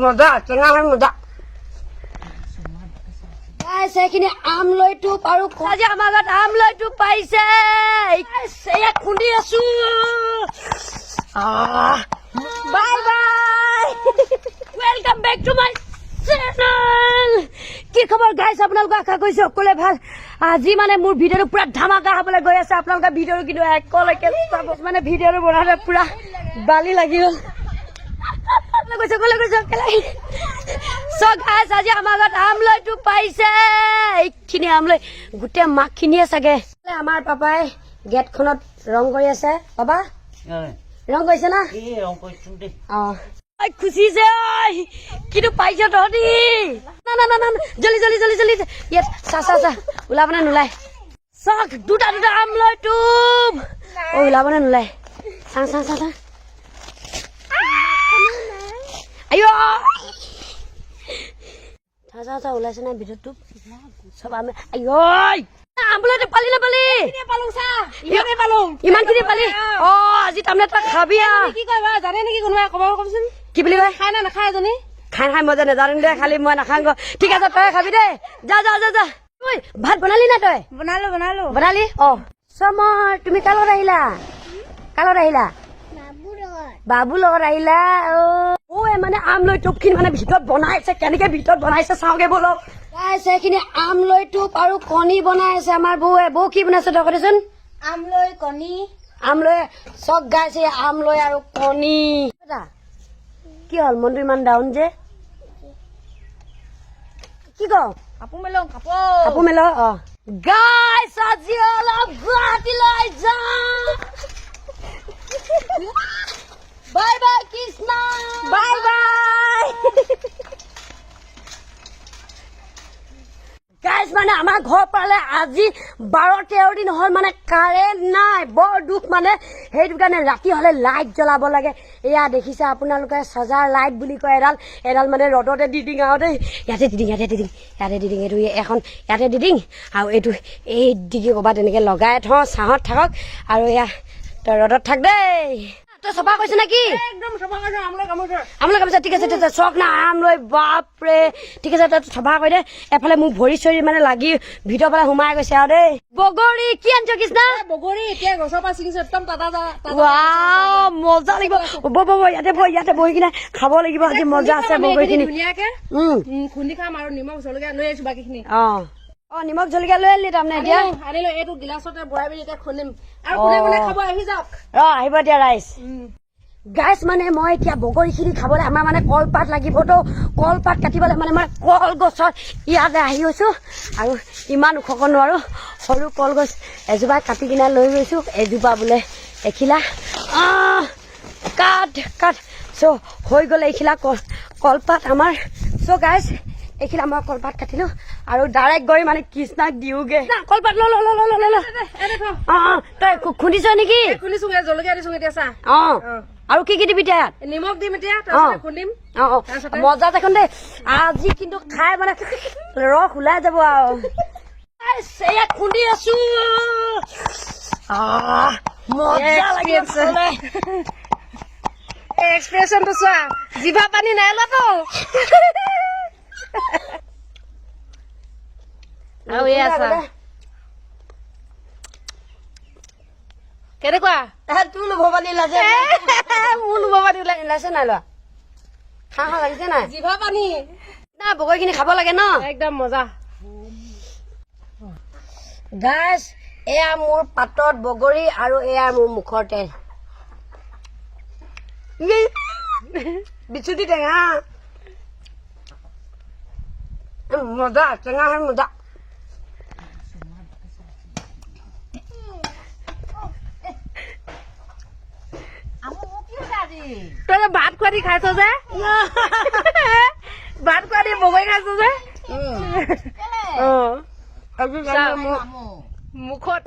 মজা টেঙা হয় মজা সেইখিনি আমলৈটো আৰু আজি আমাৰ ঘৰত আমলৈটো পাইছে এয়া খুন্দি আছো bye bye welcome back to my channel কি খবৰ গাইছ আপোনালোক আশা কৰিছো সকলোৱে ভাল আজি মানে মোৰ ভিডিঅ'টো পুৰা ধামাকা হ'বলৈ গৈ আছে আপোনালোকে ভিডিঅ'টো কিন্তু একলৈকে চাব মানে ভিডিঅ'টো বনাওঁতে পুৰা বালি লাগি গ'ল আজি আমাৰ ঘৰত আমলৈটো পাইছে এইখিনি আমলৈ গোটেই মাকখিনিয়ে চাগে আমাৰ পাপাই গেটখনত ৰং কৰি আছে পাপা ৰং কৰিছে না খুচিছে কিন্তু পাইছ তহঁতি না না না না জলদি জলদি জলদি জলদি ইয়াত চা চা চা ওলাবনে নোলায় চক দুটা দুটা আমলৈটো ওলাবনে নোলায় চা চা চা চা আইও চা চা চা ওলাইছে নাই ভিতৰটো চব আমি আইও আমলৈটো পালি না পালি ইমানখিনি পালি আজি তাৰমানে তই খাবি কি কয় জানে নেকি কোনোবাই কবচোন কি বুলি কয় খাই না নাখায় এজনী খাই খাই মই নাজানো দে খালি মই নাখাওঁ ঠিক আছে তই খাবি দেই যা যা যা যা ভাত বনালি না তই বনালি চমৰ তুমি কাৰ লগত আহিলা বাবু লগত আহিলা মানে আমলৈটো মানে ভিতৰত বনাইছে কেনেকে ভিতৰত বনাইছে চাওঁগে বলক সেইখিনি আমলৈটো আৰু কণী বনাইছে আমাৰ বৌ কি বনাইছে তই কচোন আমলৈ কণী আমলৈ চক গাইছে আমলৈ আৰু কণী কি হ'ল মনটো ইমান ডাউন যে কি ক কাপোৰ মেল গাইছ আজি অলপ গুৱাহাটীলৈ যাওঁ bye bye Krishna bye bye guys মানে আমাৰ ঘৰ পালে আজি 12-13 দিন হ'ল মানে কাৰেণ্ট নাই বৰ দুখ মানে সেইটো কাৰণে ৰাতি হ'লে লাইট জ্বলাব লাগে এয়া দেখিছে আপোনালোকে চজাৰ লাইট বুলি কয় এডাল মানে ৰ'দতে দি দিং আৰু দেই ইয়াতে দি দিং এইটো এখন ইয়াতে দি দিং আৰু এইটো এই দিগি ক'ৰবাত তেনেকৈ লগাই থওঁ ছাঁত থাকক আৰু এয়া তই ৰ'দত থাক দেই তই চফা কৰিছ নেকি একদম চফা কৰিছ আমলৈ কামিছে ঠিক আছে চক না আমলৈ বাপৰে ঠিক আছে তই চফা কৰি দে এফালে মোক ভৰি চৰি মানে লাগি ভিতৰ ফালে সোমাই গৈছে আৰু দেই বগৰী কি আনিছ কৃষ্ণা বগৰী এতিয়া গছৰ পৰা ছিঙিছে একদম মজা লাগিব ইয়াতে বহি কিনে খাব লাগিব আজি মজা আছে বগৰীখিনি ধুনীয়াকে খুন্দি খাম আৰু নিমখ জলকীয়া লৈ আহিছো বাকীখিনি নিমখ জলকীয়া লৈ আহিলি তাৰমানে এতিয়া আনিলো এইটো গিলাচতে ভৰাই পিনি এতিয়া খুন্দিম আৰু কোনে খাব আহি যাওক আহিব এতিয়া ৰাইজ গাইছ মানে মই এতিয়া বগৰীখিনি খাবলৈ আমাৰ মানে কলপাত লাগিবতো কলপাত কাটিবলৈ মানে মই কলগছৰ ইয়াতে আহি গৈছোঁ আৰু ইমান ওখকৈ নোৱাৰোঁ সৰু কলগছ এজোপা কাটি কিনে লৈ গৈছোঁ এজোপা বোলে এখিলা কাঠ চ' হৈ গ'লে এইখিলা কলপাত আমাৰ চ' গাইছ এইখিলা মই কলপাত কাটিলোঁ আৰু ডাইৰেক্ট গৈ মানে কৃষ্ণাক দিওঁগে কলপাত তই খুন্দিছ নেকি জলকীয়া দিছো এতিয়া চা আৰু কি দিবি এতিয়া নিমখ দিম এতিয়া খুন্দিম মজা দেখোন দেই আজি কিন্তু খাই মানে ৰস ওলাই যাব আৰু খুন্দি আছো এক্সপ্ৰেছনটো চোৱা জিভা পানী নাই ওলাতো আৰু এয়া চা কেনেকুৱা তোৰ লোভবানী লাজে মোৰ লোভবানী ওলাইছে নাই লোৱা খাওঁ লাগিছে নাই জিভা পানী না বগৰীখিনি খাব লাগে ন একদম মজা গাছ এয়া মোৰ পাতত বগৰী আৰু এয়া মোৰ মুখৰ তেল বিচুতি টেঙা মজা টেঙা হয় মজা তই ভাত খোৱাদি খাইছ যে ভাত খোৱাদি বগৰী খাইছ যে মুখত